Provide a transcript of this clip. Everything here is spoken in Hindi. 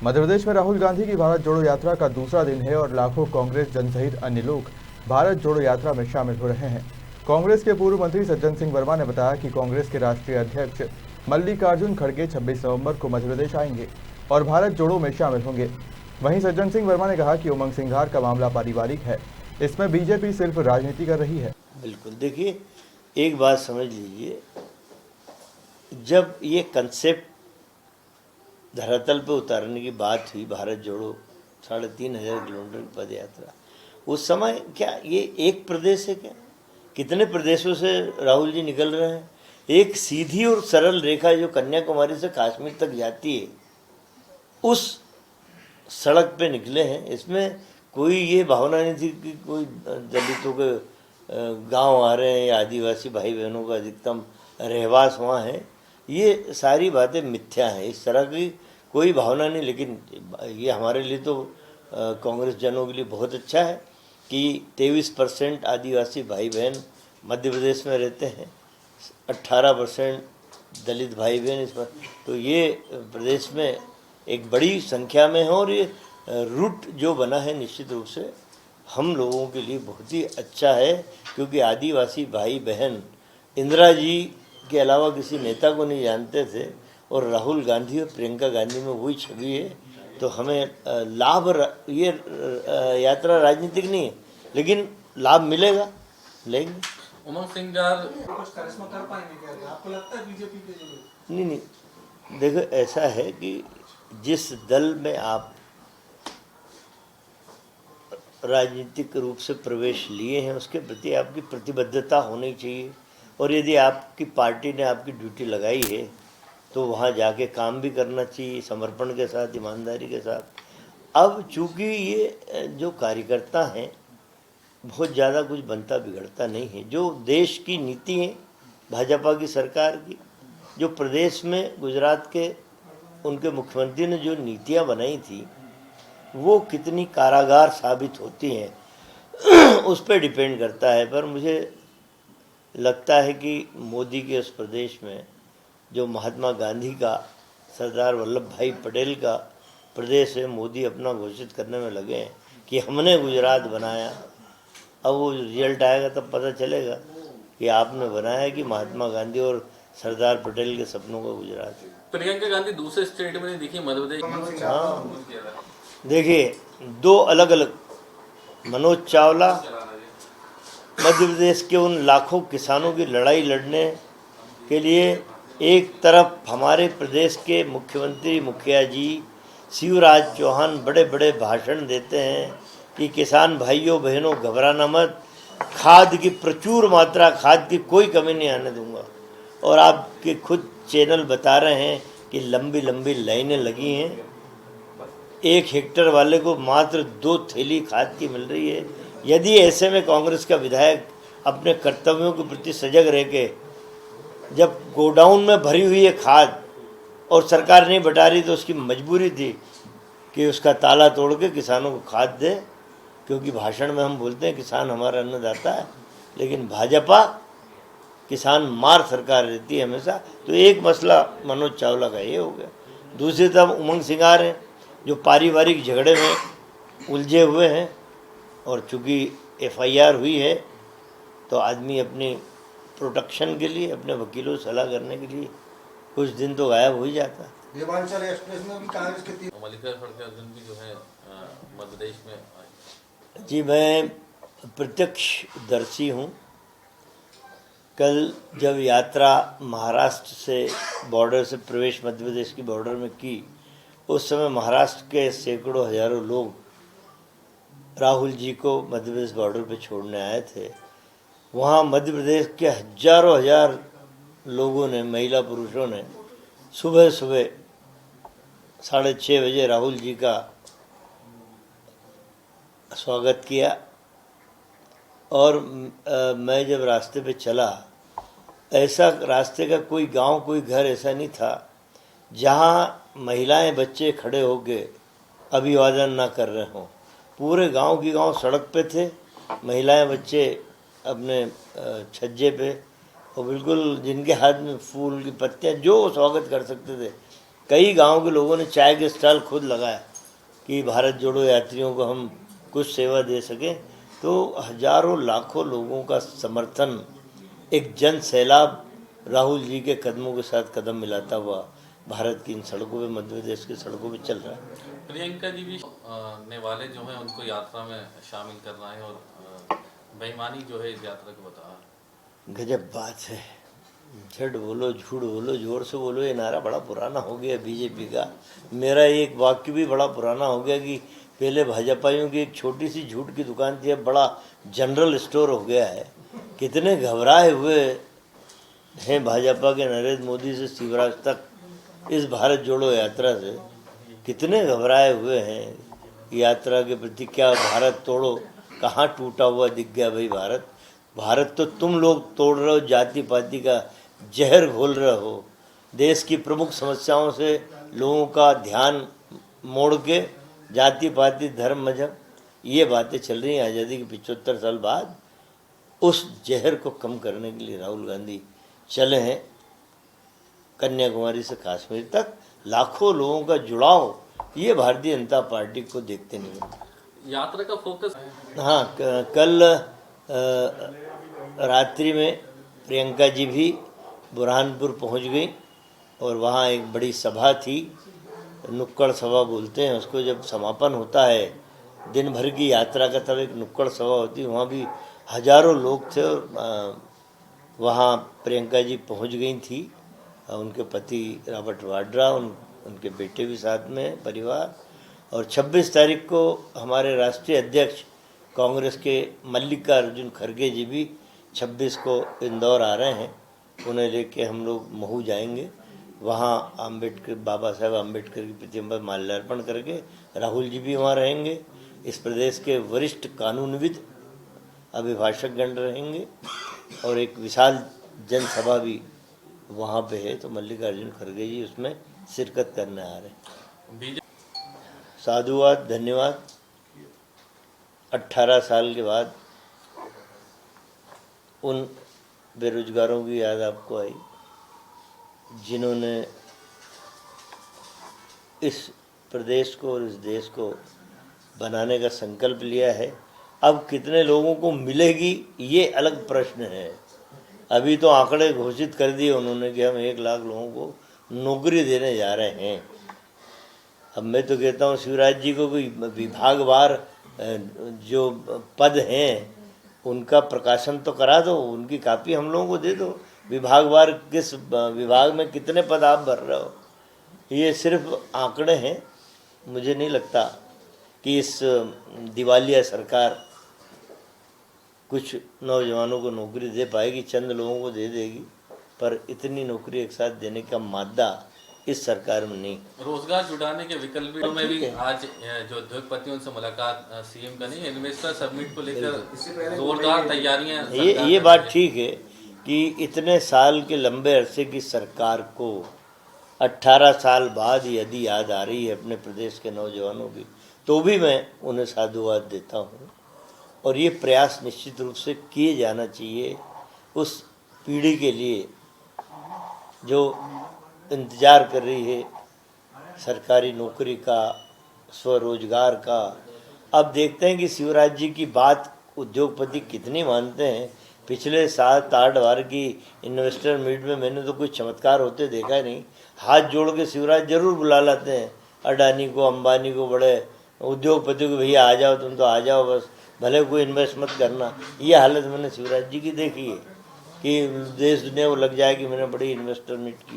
मध्य प्रदेश में राहुल गांधी की भारत जोड़ो यात्रा का दूसरा दिन है और लाखों कांग्रेस जन सहित अन्य लोग भारत जोड़ो यात्रा में शामिल हो रहे हैं। कांग्रेस के पूर्व मंत्री सज्जन सिंह वर्मा ने बताया कि कांग्रेस के राष्ट्रीय अध्यक्ष मल्लिकार्जुन खड़गे 26 नवंबर को मध्य प्रदेश आएंगे और भारत जोड़ो में शामिल होंगे। वहीं सज्जन सिंह वर्मा ने कहा कि उमंग सिंघार का मामला पारिवारिक है, इसमें बीजेपी सिर्फ राजनीति कर रही है। बिल्कुल, देखिए एक बात समझ लीजिए, जब ये कंसेप्ट धरातल पे उतारने की बात हुई, भारत जोड़ो 3,500 किलोमीटर की पद यात्रा, उस समय क्या ये एक प्रदेश है क्या? कितने प्रदेशों से राहुल जी निकल रहे हैं? एक सीधी और सरल रेखा जो कन्याकुमारी से कश्मीर तक जाती है, उस सड़क पे निकले हैं। इसमें कोई ये भावना नहीं थी कि कोई दलितों के गांव आ रहे हैं या आदिवासी भाई बहनों का अधिकतम रहवास वहाँ है। ये सारी बातें मिथ्या हैं, इस तरह की कोई भावना नहीं। लेकिन ये हमारे लिए तो कांग्रेस जनों के लिए बहुत अच्छा है कि 23% आदिवासी भाई बहन मध्य प्रदेश में रहते हैं, 18% दलित भाई बहन इस पर, तो ये प्रदेश में एक बड़ी संख्या में है। और ये रूट जो बना है निश्चित रूप से हम लोगों के लिए बहुत ही अच्छा है, क्योंकि आदिवासी भाई बहन इंदिरा जी के अलावा किसी नेता को नहीं जानते थे और राहुल गांधी और प्रियंका गांधी में वही छवि है। तो हमें लाभ, ये यात्रा राजनीतिक नहीं है, लेकिन लाभ मिलेगा, लेंगे। उमंग सिंघार कुछ करिश्मा कर पाएंगे क्या? आपको लगता है बीजेपी के? नहीं, देखो ऐसा है कि जिस दल में आप राजनीतिक रूप से प्रवेश लिए हैं उसके प्रति आपकी प्रतिबद्धता होनी चाहिए, और यदि आपकी पार्टी ने आपकी ड्यूटी लगाई है तो वहाँ जाके काम भी करना चाहिए, समर्पण के साथ, ईमानदारी के साथ। अब चूँकि ये जो कार्यकर्ता हैं, बहुत ज़्यादा कुछ बनता बिगड़ता नहीं है। जो देश की नीति है भाजपा की सरकार की, जो प्रदेश में गुजरात के उनके मुख्यमंत्री ने जो नीतियाँ बनाई थी वो कितनी कारागार साबित होती हैं उस पर डिपेंड करता है। पर मुझे लगता है कि मोदी के उस प्रदेश में जो महात्मा गांधी का, सरदार वल्लभ भाई पटेल का प्रदेश है, मोदी अपना घोषित करने में लगे हैं कि हमने गुजरात बनाया। अब वो रिजल्ट आएगा तब पता चलेगा कि आपने बनाया कि महात्मा गांधी और सरदार पटेल के सपनों का गुजरात। प्रियंका गांधी दूसरे स्टेट में नहीं दिखी, मध्य प्रदेश। हाँ, देखिए दो अलग अलग, मनोज चावला मध्य प्रदेश के उन लाखों किसानों की लड़ाई लड़ने के लिए एक तरफ हमारे प्रदेश के मुख्यमंत्री मुखिया जी शिवराज चौहान बड़े बड़े भाषण देते हैं कि किसान भाइयों बहनों घबराना मत, खाद की प्रचुर मात्रा, खाद की कोई कमी नहीं आने दूंगा। और आपके खुद चैनल बता रहे हैं कि लंबी लंबी लाइनें लगी हैं, 1 हेक्टेयर वाले को मात्र 2 थैली खाद की मिल रही है। यदि ऐसे में कांग्रेस का विधायक अपने कर्तव्यों के प्रति सजग रह के, जब गोडाउन में भरी हुई है खाद और सरकार नहीं बटा रही, तो उसकी मजबूरी थी कि उसका ताला तोड़ के किसानों को खाद दे। क्योंकि भाषण में हम बोलते हैं किसान हमारा अन्नदाता है, लेकिन भाजपा किसान मार सरकार रहती है हमेशा। तो एक मसला मनोज चावला का ये हो गया। दूसरी तरफ उमंग सिंघार हैं जो पारिवारिक झगड़े में उलझे हुए हैं, और चूँकि FIR हुई है तो आदमी अपनी प्रोटेक्शन के लिए अपने वकीलों से सलाह करने के लिए कुछ दिन तो गायब हो ही जाता है। देवांचल एक्सप्रेस में भी कांग्रेस के मल्लिकार्जुन भी जो है मध्य प्रदेश में। जी, मैं प्रत्यक्षदर्शी हूँ। कल जब यात्रा महाराष्ट्र से बॉर्डर से प्रवेश मध्य प्रदेश की बॉर्डर में की, उस समय महाराष्ट्र के सैकड़ों हजारों लोग राहुल जी को मध्य प्रदेश बॉर्डर पे छोड़ने आए थे। वहाँ मध्य प्रदेश के हजारों हजार लोगों ने, महिला पुरुषों ने सुबह सुबह 6:30 बजे राहुल जी का स्वागत किया। और मैं जब रास्ते पे चला, ऐसा रास्ते का कोई गांव, कोई घर ऐसा नहीं था जहाँ महिलाएं बच्चे खड़े होके अभिवादन ना कर रहे हों। पूरे गांव की गांव सड़क पे थे, महिलाएं बच्चे अपने छज्जे पे, और बिल्कुल जिनके हाथ में फूल की पत्तियां, जो स्वागत कर सकते थे कई गांव के लोगों ने चाय के स्टॉल खुद लगाया कि भारत जोड़ो यात्रियों को हम कुछ सेवा दे सकें। तो हजारों लाखों लोगों का समर्थन, एक जन सैलाब राहुल जी के कदमों के साथ कदम मिलाता हुआ भारत की इन सड़कों पे, मध्य प्रदेश की सड़कों पे चल रहा है। प्रियंका जी भी ने वाले जो हैं उनको यात्रा में शामिल करना है और बेईमानी जो है इस यात्रा को बता। गजब बात है। झूठ बोलो, झूठ बोलो, जोर से बोलो, ये नारा बड़ा पुराना हो गया बीजेपी का। मेरा एक वाक्य भी बड़ा पुराना हो गया कि पहले भाजपाइयों की एक छोटी सी झूठ की दुकान थी, अब बड़ा जनरल स्टोर हो गया है। कितने घबराए हुए हैं भाजपा के नरेंद्र मोदी से शिवराज तक, इस भारत जोड़ो यात्रा से कितने घबराए हुए हैं यात्रा के प्रति। क्या भारत तोड़ो, कहाँ टूटा हुआ दिख गया भाई भारत। भारत तो तुम लोग तोड़ रहे हो, जाति पाति का जहर घोल रहे हो, देश की प्रमुख समस्याओं से लोगों का ध्यान मोड़ के जाति पाति धर्म मजहब ये बातें चल रही हैं। आज़ादी के 75 साल बाद उस जहर को कम करने के लिए राहुल गांधी चले हैं। कन्याकुमारी से कश्मीर तक लाखों लोगों का जुड़ाव, ये भारतीय जनता पार्टी को देखते नहीं। यात्रा का फोकस, हाँ, कल रात्रि में प्रियंका जी भी बुरहानपुर पहुंच गई और वहाँ एक बड़ी सभा थी, नुक्कड़ सभा बोलते हैं उसको। जब समापन होता है दिन भर की यात्रा का, तब एक नुक्कड़ सभा होती है। वहाँ भी हजारों लोग थे और वहाँ प्रियंका जी पहुँच गई थी। उनके पति रॉबर्ट वाड्रा, उनके बेटे भी साथ में, परिवार। और 26 तारीख को हमारे राष्ट्रीय अध्यक्ष कांग्रेस के मल्लिकार्जुन खड़गे जी भी 26 को इंदौर आ रहे हैं। उन्हें लेके हम लोग महू जाएंगे। वहाँ अम्बेडकर, बाबा साहेब अम्बेडकर की प्रतिमा पर माल्यार्पण करके राहुल जी भी वहाँ रहेंगे। इस प्रदेश के वरिष्ठ कानूनविद, अभिभाषकगण रहेंगे और एक विशाल जनसभा भी वहाँ पे है। तो मल्लिकार्जुन खड़गे जी उसमें शिरकत करने आ रहे हैं। साधुवाद, धन्यवाद। 18 साल के बाद उन बेरोजगारों की याद आपको आई जिन्होंने इस प्रदेश को और इस देश को बनाने का संकल्प लिया है। अब कितने लोगों को मिलेगी ये अलग प्रश्न है। अभी तो आंकड़े घोषित कर दिए उन्होंने कि हम 1 लाख लोगों को नौकरी देने जा रहे हैं। अब मैं तो कहता हूँ शिवराज जी को कोई विभागवार जो पद हैं उनका प्रकाशन तो करा दो, उनकी कापी हम लोगों को दे दो। विभागवार किस विभाग में कितने पद आप भर रहे हो, ये सिर्फ आंकड़े हैं। मुझे नहीं लगता कि इस दिवालिया सरकार कुछ नौजवानों को नौकरी दे पाएगी। चंद लोगों को दे देगी, पर इतनी नौकरी एक साथ देने का मादा इस सरकार में नहीं। रोजगार जुटाने के विकल्प में भी आज जो उद्योगपतियों से मुलाकात सीएम का नहीं, इन्वेस्टर समिट को लेकर जोरदार तैयारियां। ये बात ठीक है कि इतने साल के लंबे अरसे की सरकार को 18 साल बाद यदि याद आ रही है अपने प्रदेश के नौजवानों की, तो भी मैं उन्हें साधुवाद देता हूँ। और ये प्रयास निश्चित रूप से किए जाना चाहिए उस पीढ़ी के लिए जो इंतज़ार कर रही है सरकारी नौकरी का, स्वरोजगार का। अब देखते हैं कि शिवराज जी की बात उद्योगपति कितनी मानते हैं। पिछले 7-8 बार की इन्वेस्टर मीट में मैंने तो कोई चमत्कार होते देखा नहीं। हाथ जोड़ के शिवराज जरूर बुला लाते हैं अडानी को, अंबानी को, बड़े उद्योगपतियों को, भैया आ जाओ, तुम तो आ जाओ, बस भले कोई इन्वेस्ट मत करना। ये हालत मैंने शिवराज जी की देखी है कि देश दुनिया को लग जाए कि मैंने बड़ी इन्वेस्टर मीट की।